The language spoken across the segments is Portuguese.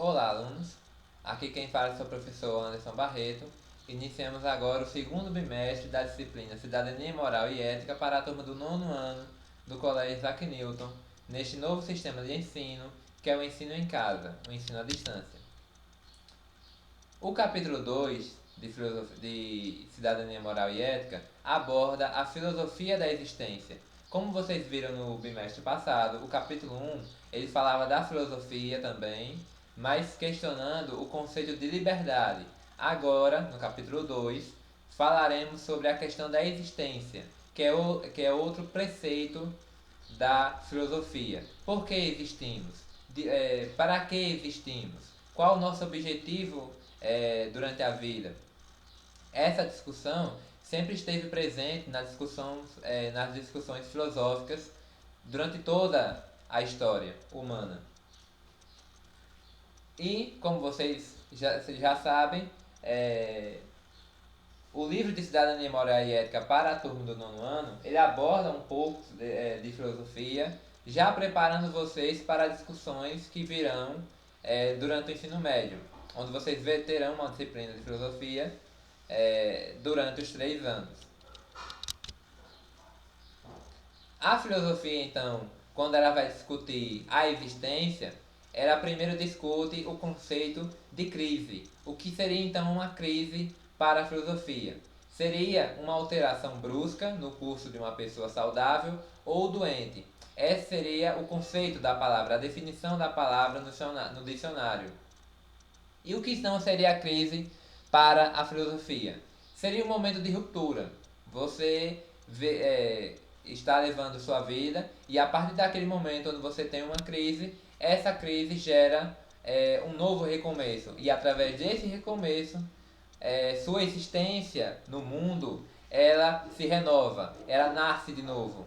Olá, alunos! Aqui quem fala é o seu professor Anderson Barreto. Iniciamos agora o segundo bimestre da disciplina Cidadania Moral e Ética para a turma do nono ano do Colégio Isaac Newton, neste novo sistema de ensino, que é o ensino em casa, o ensino à distância. O capítulo 2 de Cidadania Moral e Ética aborda a filosofia da existência. Como vocês viram no bimestre passado, o capítulo 1 ele falava da filosofia também, mas questionando o conceito de liberdade. Agora, no capítulo 2, falaremos sobre a questão da existência, que é outro preceito da filosofia. Por que existimos? Para que existimos? Qual o nosso objetivo durante a vida? Essa discussão sempre esteve presente nas discussões filosóficas durante toda a história humana. E, como vocês já sabem, o livro de Cidadania Moral e Ética para a turma do nono ano, ele aborda um pouco de filosofia, já preparando vocês para discussões que virão durante o ensino médio, onde vocês terão uma disciplina de filosofia durante os 3 anos. A filosofia, então, quando ela vai discutir a existência, ela primeiro discute o conceito de crise. O que seria, então, uma crise para a filosofia? Seria uma alteração brusca no curso de uma pessoa saudável ou doente. Esse seria o conceito da palavra, a definição da palavra no dicionário. E o que não seria a crise para a filosofia? Seria um momento de ruptura. Você está levando sua vida e a partir daquele momento onde você tem uma crise, essa crise gera um novo recomeço. E através desse recomeço, sua existência no mundo, ela se renova, ela nasce de novo,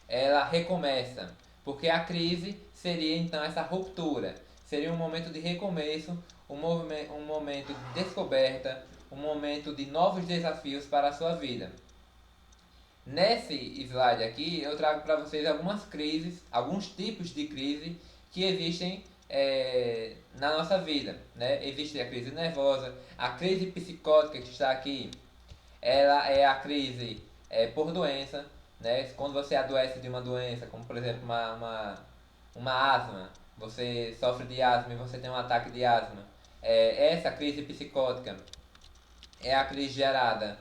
ela recomeça. Porque a crise seria então essa ruptura, seria um momento de recomeço, um momento de descoberta, um momento de novos desafios para a sua vida. Nesse slide aqui eu trago para vocês algumas crises, alguns tipos de crise que existem na nossa vida, né? Existe a crise nervosa, a crise psicótica que está aqui, ela é a crise por doença, né? Quando você adoece de uma doença, como por exemplo uma asma, você sofre de asma e você tem um ataque de asma. Essa crise psicótica é a crise gerada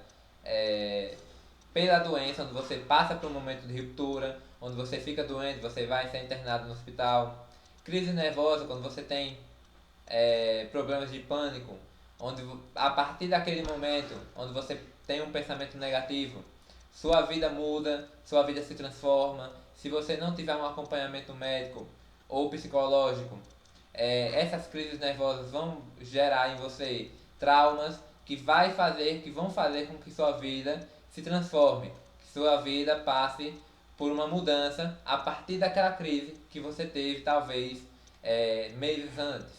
pela doença, onde você passa por um momento de ruptura, onde você fica doente, você vai ser internado no hospital. Crise nervosa, quando você tem problemas de pânico, onde a partir daquele momento, onde você tem um pensamento negativo, sua vida muda, sua vida se transforma. Se você não tiver um acompanhamento médico ou psicológico, essas crises nervosas vão gerar em você traumas que vão fazer com que sua vida se transforme, que sua vida passe por uma mudança a partir daquela crise que você teve talvez meses antes.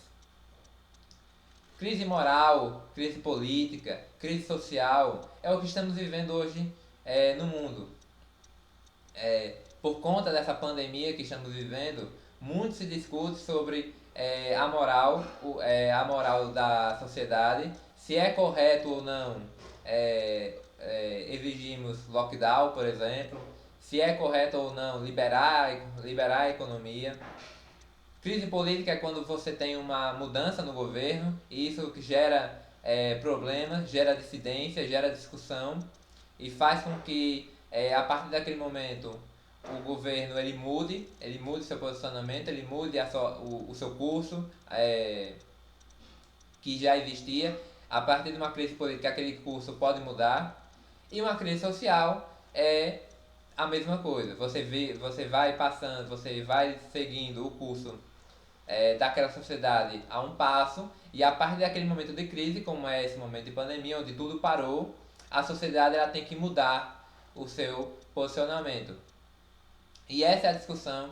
Crise moral, crise política, crise social é o que estamos vivendo hoje no mundo. Por conta dessa pandemia que estamos vivendo, muito se discute sobre a moral da sociedade, se é correto ou não exigimos lockdown, por exemplo, se é correto ou não liberar a economia. Crise política é quando você tem uma mudança no governo e isso que gera problemas, gera dissidência, gera discussão e faz com que a partir daquele momento o governo ele mude seu posicionamento, ele mude o seu curso que já existia. A partir de uma crise política aquele curso pode mudar e uma crise social é a mesma coisa. Você vai passando, você vai seguindo o curso daquela sociedade a um passo e a partir daquele momento de crise, como é esse momento de pandemia, onde tudo parou, a sociedade ela tem que mudar o seu posicionamento. E essa é a discussão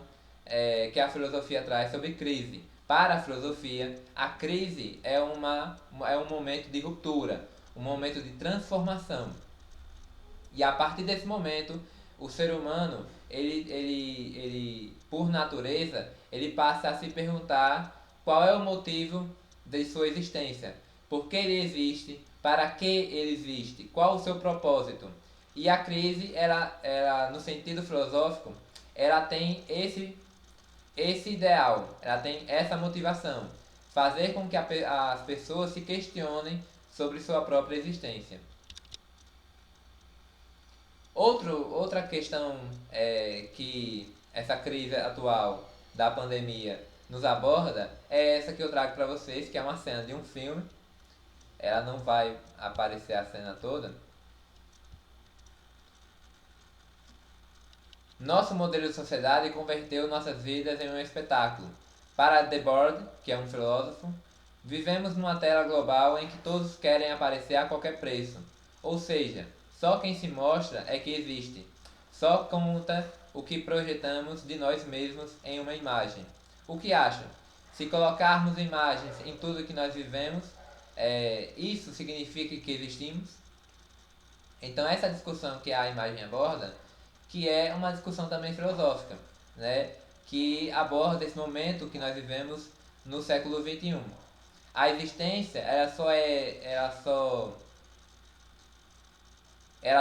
que a filosofia traz sobre crise. Para a filosofia, a crise é um momento de ruptura, um momento de transformação. E a partir desse momento, o ser humano, ele por natureza, ele passa a se perguntar qual é o motivo de sua existência. Por que ele existe? Para que ele existe? Qual o seu propósito? E a crise, ela no sentido filosófico, ela tem esse ideal, ela tem essa motivação, fazer com que as pessoas se questionem sobre sua própria existência. Outra questão que essa crise atual da pandemia nos aborda é essa que eu trago para vocês, que é uma cena de um filme. Ela não vai aparecer a cena toda. Nosso modelo de sociedade converteu nossas vidas em um espetáculo. Para Debord, que é um filósofo, vivemos numa tela global em que todos querem aparecer a qualquer preço. Ou seja, só quem se mostra é que existe. Só conta o que projetamos de nós mesmos em uma imagem. O que acham? Se colocarmos imagens em tudo que nós vivemos, isso significa que existimos? Então essa discussão que a imagem aborda, que é uma discussão também filosófica, né? Que aborda esse momento que nós vivemos no século XXI. A existência, ela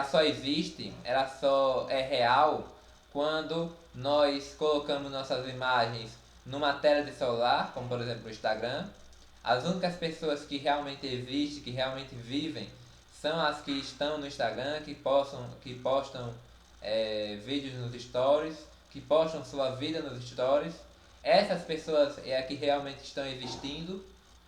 só existe, ela só é real quando nós colocamos nossas imagens numa tela de celular, como por exemplo o Instagram. As únicas pessoas que realmente existem, que realmente vivem, são as que estão no Instagram, que postam vídeos nos stories, que postam sua vida nos stories. Essas pessoas é as que realmente estão existindo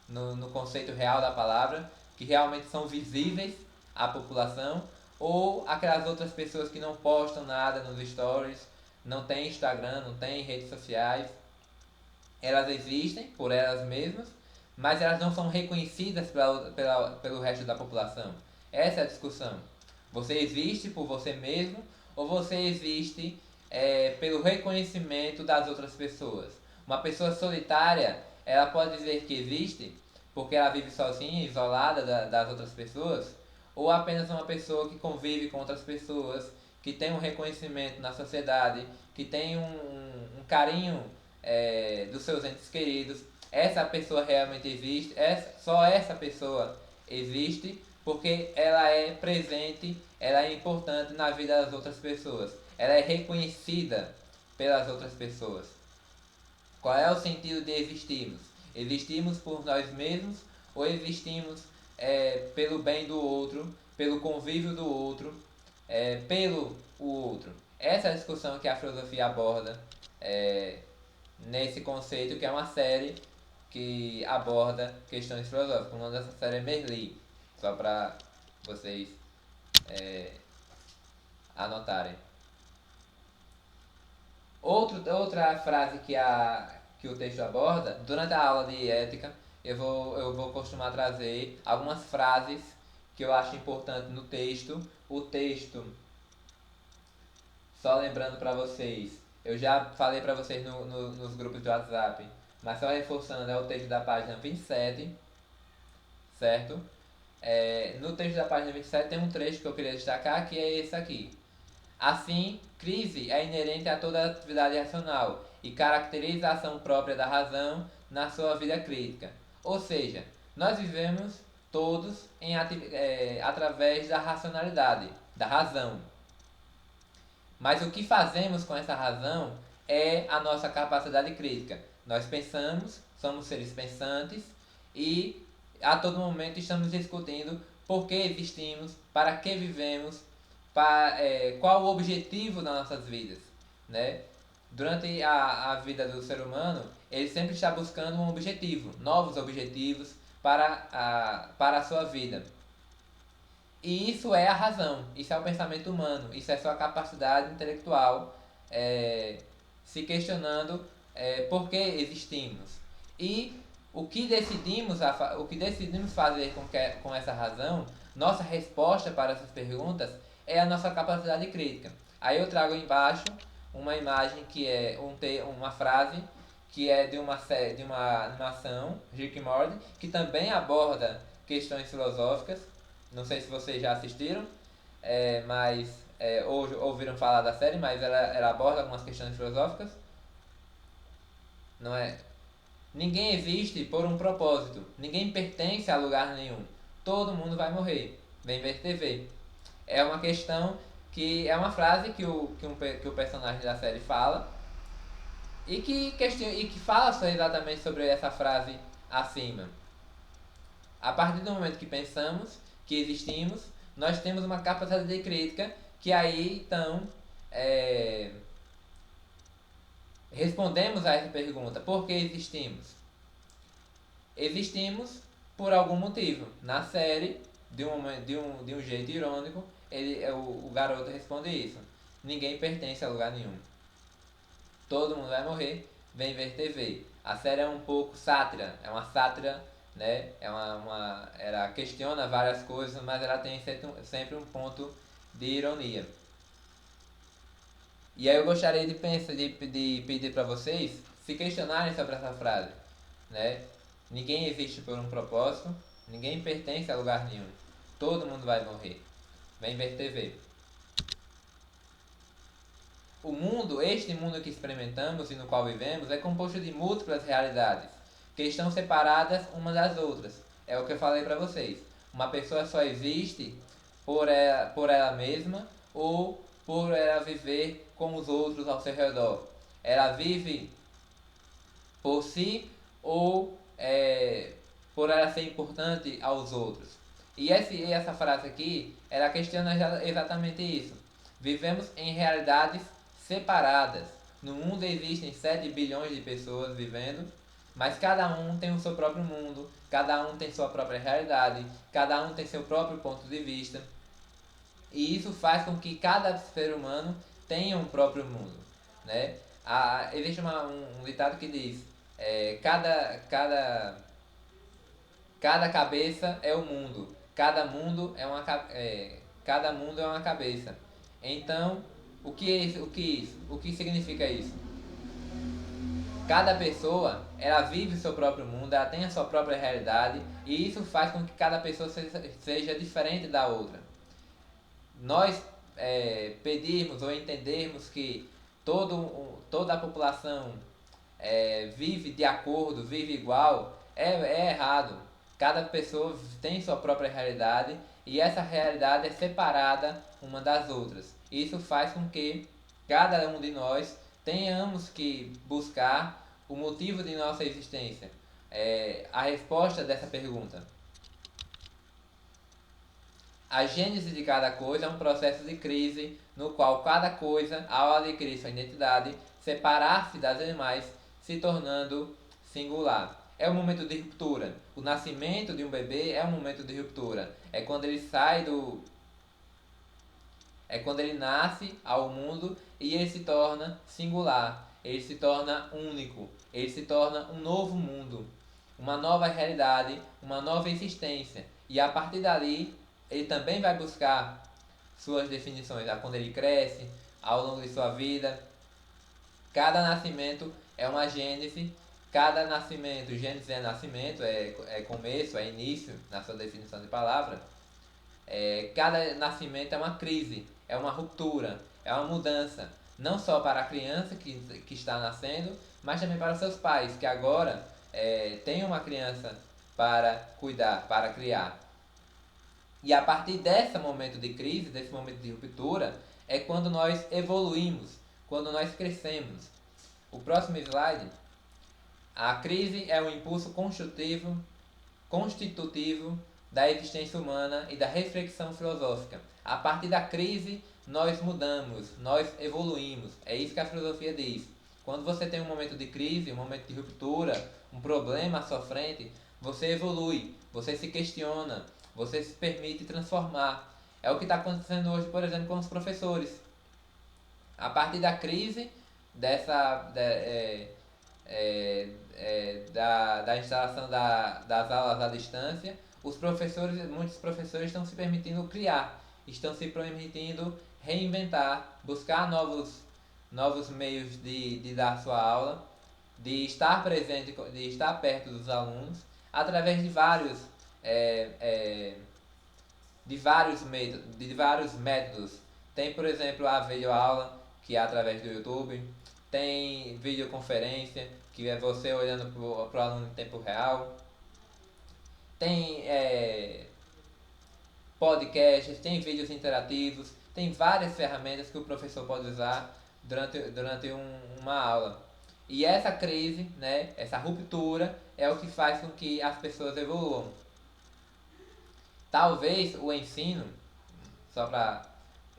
no conceito real da palavra, que realmente são visíveis à população, ou aquelas outras pessoas que não postam nada nos stories, não tem Instagram, não tem redes sociais. Elas existem por elas mesmas, mas elas não são reconhecidas pelo resto da população. Essa é a discussão. Você existe por você mesmo ou você existe pelo reconhecimento das outras pessoas? Uma pessoa solitária, ela pode dizer que existe porque ela vive sozinha, isolada das outras pessoas, ou apenas uma pessoa que convive com outras pessoas, que tem um reconhecimento na sociedade, que tem um carinho dos seus entes queridos. Essa pessoa realmente existe, só essa pessoa existe porque ela é presente, ela é importante na vida das outras pessoas, ela é reconhecida pelas outras pessoas. Qual é o sentido de existirmos? Existimos por nós mesmos ou existimos pelo bem do outro, pelo convívio do outro, pelo o outro? Essa é a discussão que a filosofia aborda nesse conceito, que é uma série que aborda questões filosóficas. O nome dessa série é Merli, só para vocês anotarem. Outra frase que o texto aborda, durante a aula de ética, eu vou costumar trazer algumas frases que eu acho importante no texto. O texto, só lembrando para vocês, eu já falei para vocês nos grupos de WhatsApp, mas só reforçando, é o texto da página 27, certo? No texto da página 27 tem um trecho que eu queria destacar, que é esse aqui. Assim, crise é inerente a toda atividade racional e caracteriza a ação própria da razão na sua vida crítica. Ou seja, nós vivemos todos através da racionalidade, da razão. Mas o que fazemos com essa razão é a nossa capacidade crítica. Nós pensamos, somos seres pensantes e a todo momento estamos discutindo por que existimos, para que vivemos, qual o objetivo das nossas vidas, né? Durante a vida do ser humano, ele sempre está buscando um objetivo, novos objetivos para a sua vida. E isso é a razão, isso é o pensamento humano, isso é sua capacidade intelectual se questionando por que existimos. E o que decidimos fazer com essa razão, nossa resposta para essas perguntas é a nossa capacidade crítica. Aí eu trago embaixo uma imagem que é uma frase que é de uma animação, Rick e Morty, que também aborda questões filosóficas. Não sei se vocês já assistiram, ou ouviram falar da série, mas ela aborda algumas questões filosóficas. Não é? Ninguém existe por um propósito. Ninguém pertence a lugar nenhum. Todo mundo vai morrer. Vem ver TV. É uma questão que é uma frase que o personagem da série fala e que fala exatamente sobre essa frase acima. A partir do momento que pensamos, que existimos, nós temos uma capacidade de crítica que aí então é, respondemos a essa pergunta: por que existimos? Existimos por algum motivo. Na série, de um jeito irônico, o garoto responde isso: ninguém pertence a lugar nenhum. Todo mundo vai morrer, vem ver TV. A série é um pouco sátira, é uma sátira, né? Ela questiona várias coisas, mas ela tem sempre um ponto de ironia. E aí eu gostaria de pedir para vocês se questionarem sobre essa frase, né? Ninguém existe por um propósito, ninguém pertence a lugar nenhum. Todo mundo vai morrer. Vem ver TV. Este mundo que experimentamos e no qual vivemos, é composto de múltiplas realidades, que estão separadas umas das outras. É o que eu falei para vocês. Uma pessoa só existe por ela mesma ou por ela viver com os outros ao seu redor. Ela vive por si ou por ela ser importante aos outros. E essa frase aqui, ela questiona exatamente isso. Vivemos em realidades separadas. No mundo existem 7 bilhões de pessoas vivendo, mas cada um tem o seu próprio mundo, cada um tem sua própria realidade, cada um tem seu próprio ponto de vista. E isso faz com que cada ser humano tenha um próprio mundo, né? Existe um ditado que diz: cada cabeça é o mundo, cada mundo é uma cabeça. Então, o que significa isso? Cada pessoa, ela vive o seu próprio mundo, ela tem a sua própria realidade, e isso faz com que cada pessoa seja diferente da outra. Nós pedirmos ou entendermos que toda a população vive de acordo, vive igual, é errado. Cada pessoa tem sua própria realidade e essa realidade é separada uma das outras. Isso faz com que cada um de nós tenhamos que buscar o motivo de nossa existência, a resposta dessa pergunta. A gênese de cada coisa é um processo de crise no qual cada coisa, ao adquirir sua identidade, separar-se das demais, se tornando singular. É um momento de ruptura. O nascimento de um bebê é um momento de ruptura. É quando ele é quando ele nasce ao mundo e ele se torna singular. Ele se torna único. Ele se torna um novo mundo, uma nova realidade, uma nova existência. E a partir dali, ele também vai buscar suas definições. Quando ele cresce, ao longo de sua vida. Cada nascimento é uma gênese. Cada nascimento, gênese é nascimento, é começo, é início, na sua definição de palavra. Cada nascimento é uma crise, é uma ruptura, é uma mudança. Não só para a criança que está nascendo, mas também para os seus pais, que agora têm uma criança para cuidar, para criar. E a partir desse momento de crise, desse momento de ruptura, é quando nós evoluímos, quando nós crescemos. O próximo slide. A crise é um impulso constitutivo da existência humana e da reflexão filosófica. A partir da crise, nós mudamos, nós evoluímos. É isso que a filosofia diz. Quando você tem um momento de crise, um momento de ruptura, um problema à sua frente, você evolui, você se questiona, você se permite transformar. É o que está acontecendo hoje, por exemplo, com os professores. A partir da crise, da instalação das aulas à distância, muitos professores estão se permitindo criar, estão se permitindo reinventar, buscar novos meios de dar sua aula, de estar presente, de estar perto dos alunos, através de vários métodos. Tem, por exemplo, a videoaula, que é através do YouTube. tem videoconferência, que é você olhando pro aluno em tempo real, tem podcasts, tem vídeos interativos, tem várias ferramentas que o professor pode usar durante uma aula. E essa crise, né, essa ruptura, é o que faz com que as pessoas evoluam. Talvez o ensino, só para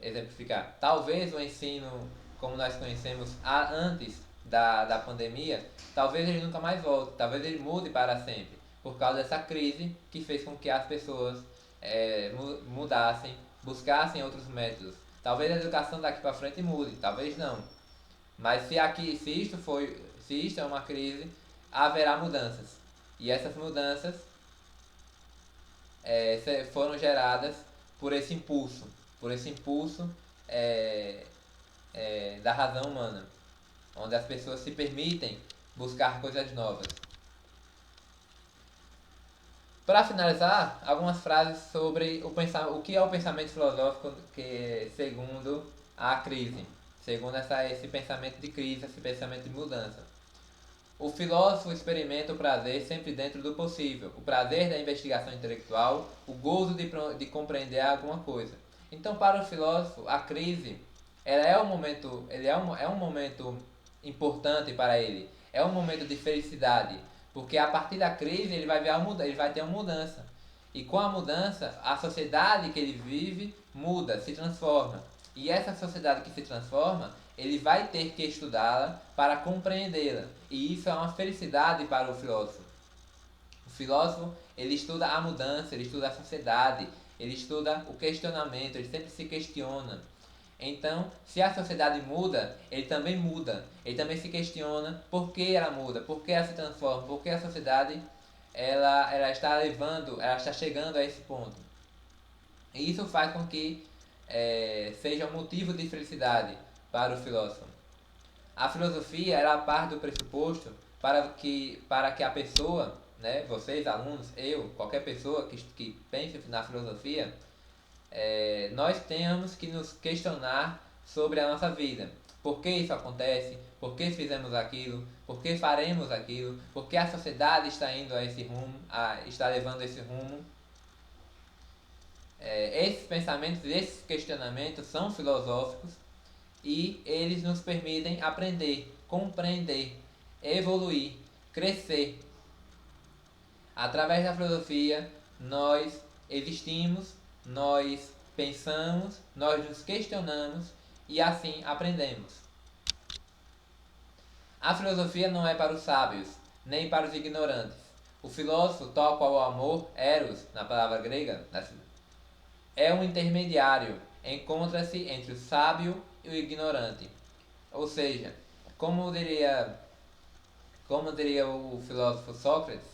exemplificar, talvez o ensino como nós conhecemos antes da pandemia, talvez ele nunca mais volte, talvez ele mude para sempre, por causa dessa crise que fez com que as pessoas mudassem, buscassem outros métodos. Talvez a educação daqui para frente mude, talvez não. Mas se isto é uma crise, haverá mudanças. E essas mudanças foram geradas por esse impulso da razão humana, onde as pessoas se permitem buscar coisas novas. Para finalizar, algumas frases sobre o que é o pensamento filosófico segundo a crise, segundo esse pensamento de crise, esse pensamento de mudança. O filósofo experimenta o prazer sempre dentro do possível, o prazer da investigação intelectual, o gozo de compreender alguma coisa. Então, para o filósofo, a crise é um momento importante para ele, é um momento de felicidade, porque a partir da crise ele vai ter uma mudança. E com a mudança, a sociedade que ele vive muda, se transforma. E essa sociedade que se transforma, ele vai ter que estudá-la para compreendê-la. E isso é uma felicidade para o filósofo. O filósofo, ele estuda a mudança, ele estuda a sociedade, ele estuda o questionamento, ele sempre se questiona. Então, se a sociedade muda, ele também muda. Ele também se questiona por que ela muda, por que ela se transforma, por que a sociedade ela está chegando a esse ponto. E isso faz com que seja um motivo de felicidade para o filósofo. A filosofia ela parte do pressuposto para que a pessoa, né, vocês alunos, eu, qualquer pessoa que pense na filosofia, nós temos que nos questionar sobre a nossa vida. Por que isso acontece? Por que fizemos aquilo? Por que faremos aquilo? Por que a sociedade está indo a esse rumo? Está levando esse rumo? Esses pensamentos, esses questionamentos são filosóficos e eles nos permitem aprender, compreender, evoluir, crescer. Através da filosofia, nós existimos, nós pensamos, nós nos questionamos e assim aprendemos. A filosofia não é para os sábios, nem para os ignorantes. O filósofo, tal qual o amor, eros, na palavra grega, é um intermediário, encontra-se entre o sábio e o ignorante. Ou seja, como diria o filósofo Sócrates,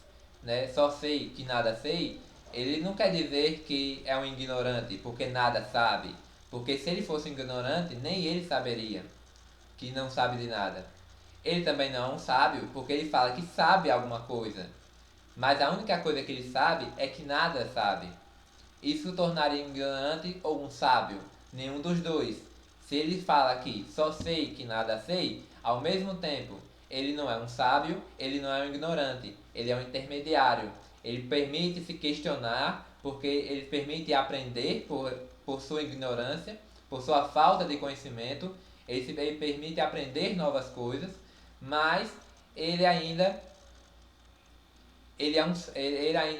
né, só sei que nada sei, ele não quer dizer que é um ignorante porque nada sabe, porque se ele fosse ignorante, nem ele saberia que não sabe de nada. Ele também não é um sábio porque ele fala que sabe alguma coisa, mas a única coisa que ele sabe é que nada sabe. Isso o tornaria um ignorante ou um sábio? Nenhum dos dois. Se ele fala que só sei que nada sei, ao mesmo tempo ele não é um sábio, ele não é um ignorante, ele é um intermediário. Ele permite se questionar, porque ele permite aprender por sua ignorância, por sua falta de conhecimento, ele permite aprender novas coisas, mas ele ainda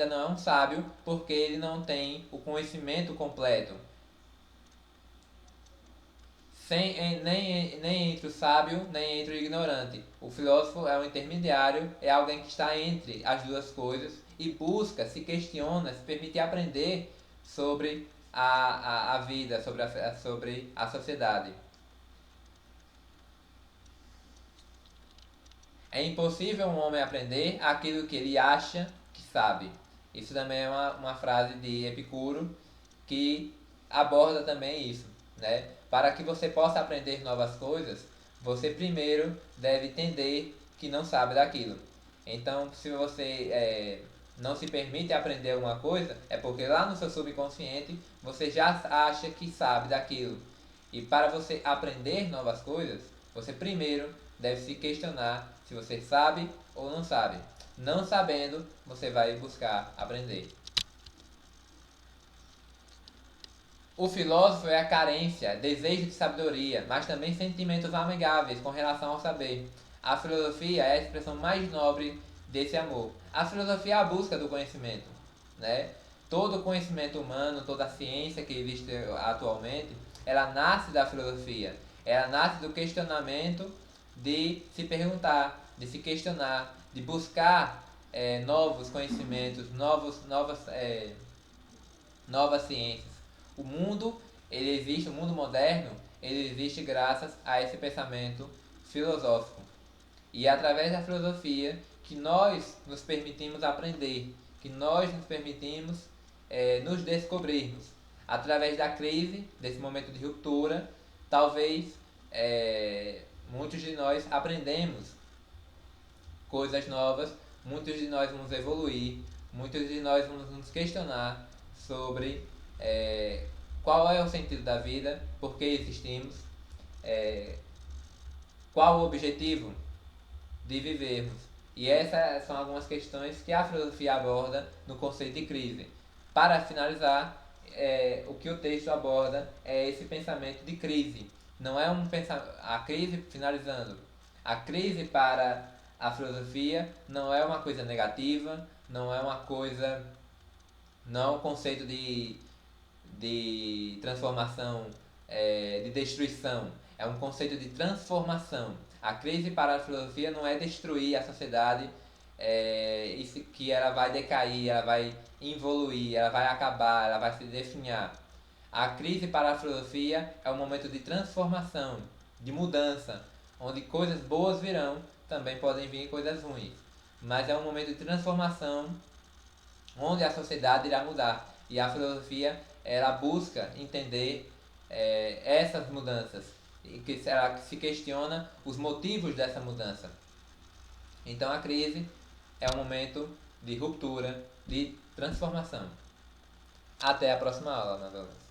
não é um sábio porque ele não tem o conhecimento completo. Nem entre o sábio, nem entre o ignorante. O filósofo é um intermediário, é alguém que está entre as duas coisas e busca, se questiona, se permite aprender sobre a vida, sobre a sociedade. É impossível um homem aprender aquilo que ele acha que sabe. Isso também é uma frase de Epicuro que aborda também isso, né? Para que você possa aprender novas coisas, você primeiro deve entender que não sabe daquilo. Então, se você não se permite aprender alguma coisa, é porque lá no seu subconsciente você já acha que sabe daquilo. E para você aprender novas coisas, Você primeiro deve se questionar se você sabe ou não sabe. Não sabendo, você vai buscar aprender. O filósofo é a carência, desejo de sabedoria, mas também sentimentos amigáveis com relação ao saber. A filosofia é a expressão mais nobre desse amor. A filosofia é a busca do conhecimento, né? Todo o conhecimento humano, toda a ciência que existe atualmente, ela nasce da filosofia. Ela nasce do questionamento de se perguntar, de se questionar, de buscar novos conhecimentos, novas ciências. O mundo, ele existe, o mundo moderno, ele existe graças a esse pensamento filosófico. E é através da filosofia que nós nos permitimos aprender, que nós nos permitimos nos descobrirmos. Através da crise, desse momento de ruptura, talvez muitos de nós aprendemos coisas novas, muitos de nós vamos evoluir, muitos de nós vamos nos questionar sobre qual é o sentido da vida, por que existimos, qual o objetivo de vivermos. E essas são algumas questões que a filosofia aborda no conceito de crise. Para finalizar, o que o texto aborda é esse pensamento de crise. Não é a crise, finalizando, a crise para a filosofia não é uma coisa negativa, não é uma coisa, não é um conceito de transformação, de destruição. É um conceito de transformação. A crise para a filosofia não é destruir a sociedade, que ela vai decair, ela vai evoluir, ela vai acabar, ela vai se definhar. A crise para a filosofia é um momento de transformação, de mudança, onde coisas boas virão, também podem vir coisas ruins. Mas é um momento de transformação onde a sociedade irá mudar. E a filosofia ela busca entender essas mudanças e que ela se questiona os motivos dessa mudança. Então a crise é um momento de ruptura, de transformação. Até a próxima aula, meus alunos.